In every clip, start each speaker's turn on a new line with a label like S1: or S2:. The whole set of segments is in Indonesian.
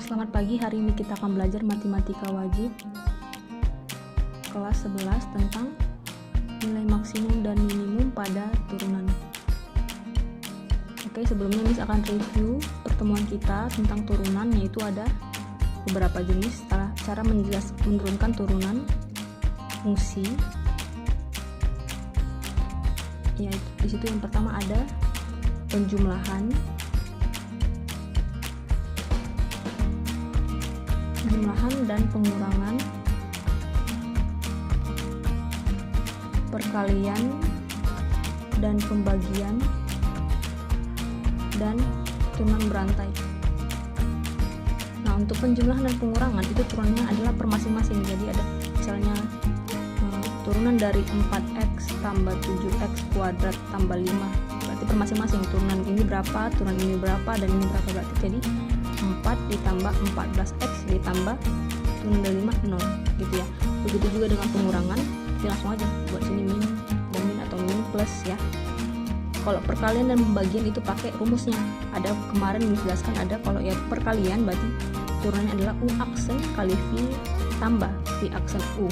S1: Selamat pagi, hari ini kita akan belajar matematika wajib kelas 11 tentang nilai maksimum dan minimum pada turunan. Oke, sebelumnya Miss akan review pertemuan kita tentang turunan, yaitu ada beberapa jenis cara menurunkan turunan fungsi. Yaitu di situ yang pertama ada penjumlahan, dan pengurangan, perkalian dan pembagian, dan turunan berantai. Nah, untuk penjumlahan dan pengurangan itu turunannya adalah per masing-masing. Jadi ada misalnya turunan dari 4x tambah 7x kuadrat tambah 5, berarti per masing-masing turunan ini berapa, turunan ini berapa, dan ini berapa. Berarti jadi 4 ditambah 14x ditambah turunan dari 5 0 gitu ya. Begitu juga dengan pengurangan, kita langsung aja buat sini min dan min atau min plus ya. Kalau perkalian dan pembagian itu pakai rumusnya. Ada kemarin dijelaskan, ada kalau ya perkalian berarti turunannya adalah u aksen kali v tambah v aksen u.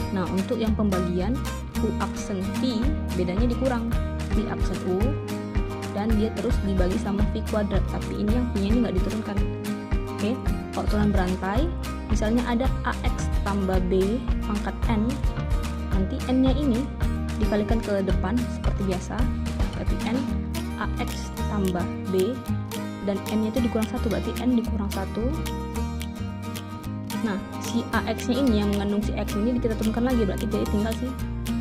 S1: Nah, untuk yang pembagian u aksen v bedanya dikurang v aksen u dan dia terus dibagi sama v kuadrat, tapi ini yang v-nya ini nggak diturunkan. Oke, kalau turunan berantai misalnya ada ax tambah b pangkat n, nanti n-nya ini dikalikan ke depan seperti biasa, berarti n ax tambah b, dan n-nya itu dikurang 1, berarti n dikurang 1. Nah, si ax-nya ini yang mengandung si x ini kita turunkan lagi, berarti jadi tinggal si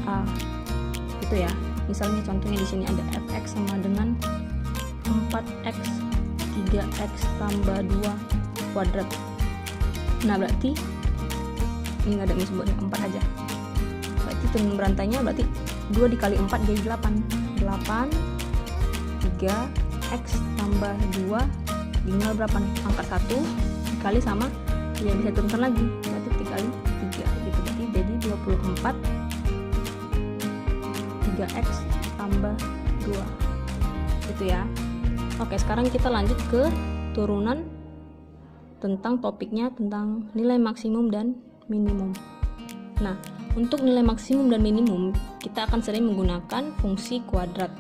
S1: a gitu ya. Misalnya contohnya di sini ada fx sama dengan 4x 3x tambah 2 kuadrat. Nah, berarti ini nggak ada mis buatnya 4 aja. Berarti turunan berantainya berarti 2 dikali 4 jadi 8. 8 3x tambah 2 tinggal berapa nih? Angka 1 dikali sama yang bisa turunkan lagi, berarti dikali 3 gitu. Berarti jadi 24 3x tambah 2 gitu ya. Oke, sekarang kita lanjut ke turunan tentang topiknya tentang nilai maksimum dan minimum. Nah, untuk nilai maksimum dan minimum kita akan sering menggunakan fungsi kuadrat.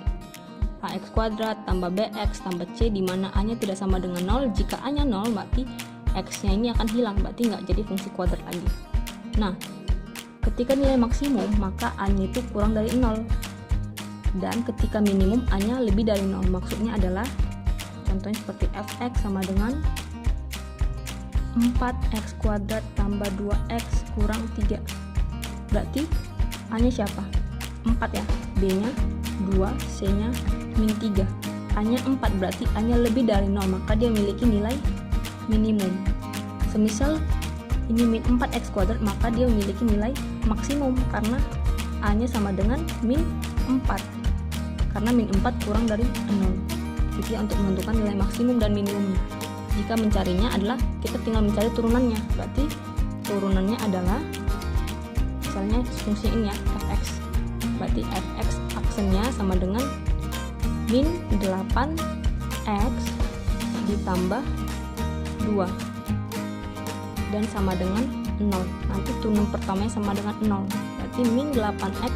S1: Ax kuadrat tambah bx tambah c, di mana a-nya tidak sama dengan 0. Jika a-nya 0 berarti x-nya ini akan hilang, berarti nggak jadi fungsi kuadrat lagi. Nah, ketika nilai maksimum maka a-nya itu kurang dari 0, dan ketika minimum a-nya lebih dari 0. Maksudnya adalah contohnya seperti fx sama dengan 4x kuadrat tambah 2x kurang 3, berarti a-nya siapa? 4 ya, b-nya 2, c-nya min 3. a-nya 4 berarti a-nya lebih dari 0, maka dia memiliki nilai minimum. Semisal ini min 4x kuadrat, maka dia memiliki nilai maksimum karena a-nya sama dengan min 4, karena min 4 kurang dari 0. Itu ya untuk menentukan nilai maksimum dan minimumnya. Jika mencarinya adalah kita tinggal mencari turunannya, berarti turunannya adalah misalnya fungsi ini ya, fx, berarti fx aksennya sama dengan min 8x ditambah 2 dan sama dengan 0. Nanti turunan pertamanya sama dengan 0, berarti min 8x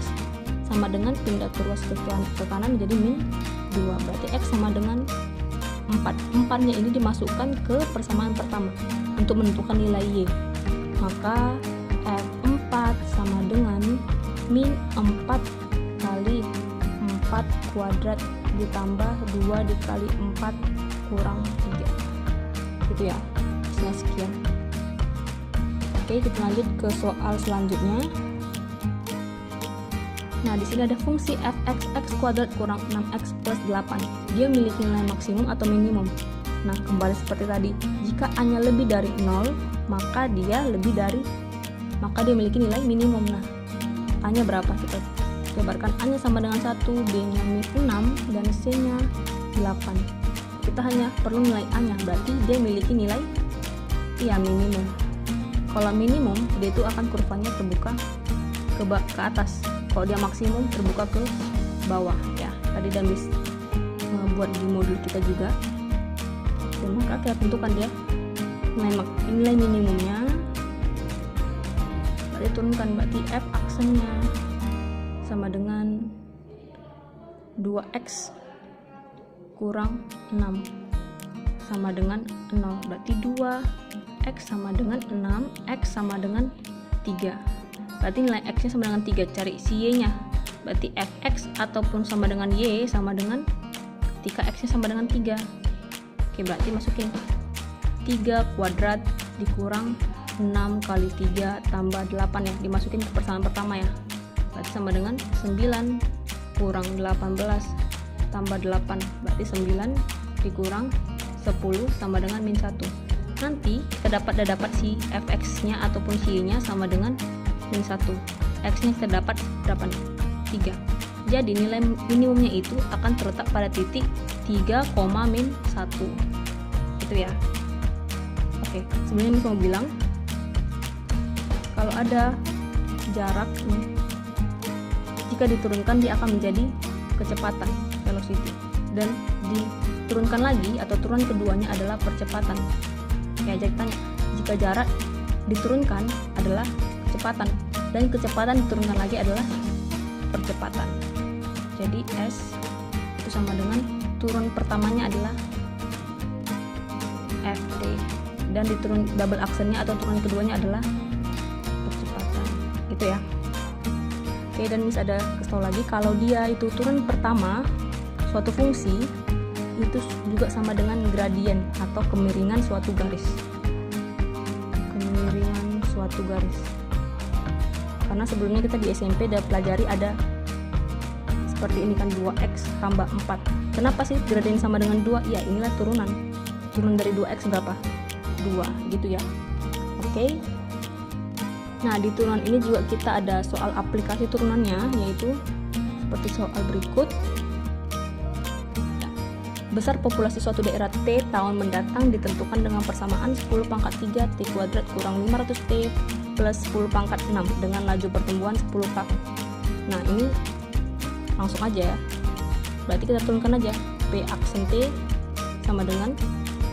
S1: sama dengan pindah terus ke kanan jadi min 2, berarti x sama dengan 4. 4-nya ini dimasukkan ke persamaan pertama untuk menentukan nilai y. Maka f4 sama dengan min 4 kali 4 kuadrat ditambah 2 dikali 4 kurang 3 gitu ya. Hasilnya sekian. Oke, kita lanjut ke soal selanjutnya. Nah, di sini ada fungsi fx x kuadrat kurang 6x plus 8. Dia memiliki nilai maksimum atau minimum. Nah, kembali seperti tadi, jika a-nya lebih dari 0, maka dia memiliki nilai minimum. Nah, a-nya berapa? Kita jabarkan, a-nya sama dengan 1, b-nya min 6, dan c-nya 8. Kita hanya perlu nilai a-nya, berarti dia memiliki nilai minimum. Kalau minimum, dia itu akan kurvanya terbuka ke atas. Kalau dia maksimum terbuka ke bawah ya. Tadi dan bisa buat di modul kita juga. Dan maka kita tentukan dia nilai minimumnya, berarti turunkan, berarti F aksennya sama dengan 2x kurang 6 sama dengan 0, berarti 2x sama dengan 6, x sama dengan 3, berarti nilai x nya sama dengan 3. Cari si y nya, berarti fx ataupun sama dengan y sama dengan ketika x nya sama dengan 3. Oke, berarti masukin 3 kuadrat dikurang 6 kali 3 tambah 8 ya, dimasukin ke persamaan pertama ya, berarti sama dengan 9 kurang 18 tambah 8, berarti 9 dikurang 10 sama dengan min 1. Nanti kita dapat si fx nya ataupun si y nya sama dengan min 1, x nya kita dapat berapa nih? 3. Jadi nilai minimumnya itu akan terletak pada titik 3, min 1 itu ya. Oke, sebenarnya ini mau bilang kalau ada jarak nih, jika diturunkan dia akan menjadi kecepatan, velocity, dan diturunkan lagi atau turunan keduanya adalah percepatan. Ya, jadi tanya, jika jarak diturunkan adalah kecepatan dan kecepatan diturunkan lagi adalah percepatan. Jadi S itu sama dengan turun pertamanya adalah Ft dan diturun double aksennya atau turun keduanya adalah percepatan, gitu ya. Oke, dan Miss ada kasih tahu lagi kalau dia itu turun pertama suatu fungsi itu juga sama dengan gradien atau kemiringan suatu garis. Kemiringan suatu garis. Karena sebelumnya kita di SMP udah pelajari ada seperti ini kan, 2x tambah 4. Kenapa sih gradien sama dengan 2? Ya, inilah turunan. Turun dari 2x berapa? 2, gitu ya. Oke. Nah, di turunan ini juga kita ada soal aplikasi turunannya, yaitu seperti soal berikut. Besar populasi suatu daerah T tahun mendatang ditentukan dengan persamaan 10 pangkat 3 T kuadrat kurang 500 T plus 10 pangkat 6 dengan laju pertumbuhan 10 pangkat. Nah, ini langsung aja ya. Berarti kita turunkan aja P aksen T sama dengan,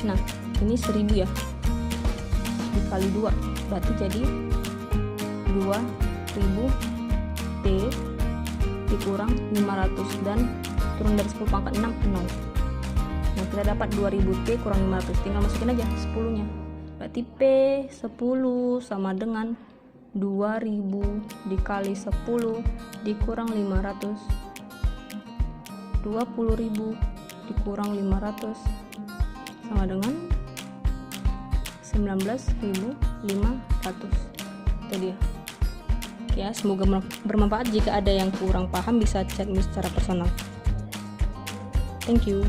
S1: nah ini 1000 ya, dikali 2 berarti jadi 2000 T dikurang 500 dan turun dari 10 pangkat 6 0. Nah, kita dapat 2000 T kurang 500, tinggal masukin aja 10 nya, berarti P 10 sama dengan 2000 dikali 10 dikurang 500, 20.000 dikurang 500 sama dengan 19.500. Itu dia. Ya, semoga bermanfaat. Jika ada yang kurang paham bisa chat Miss secara personal. Thank you.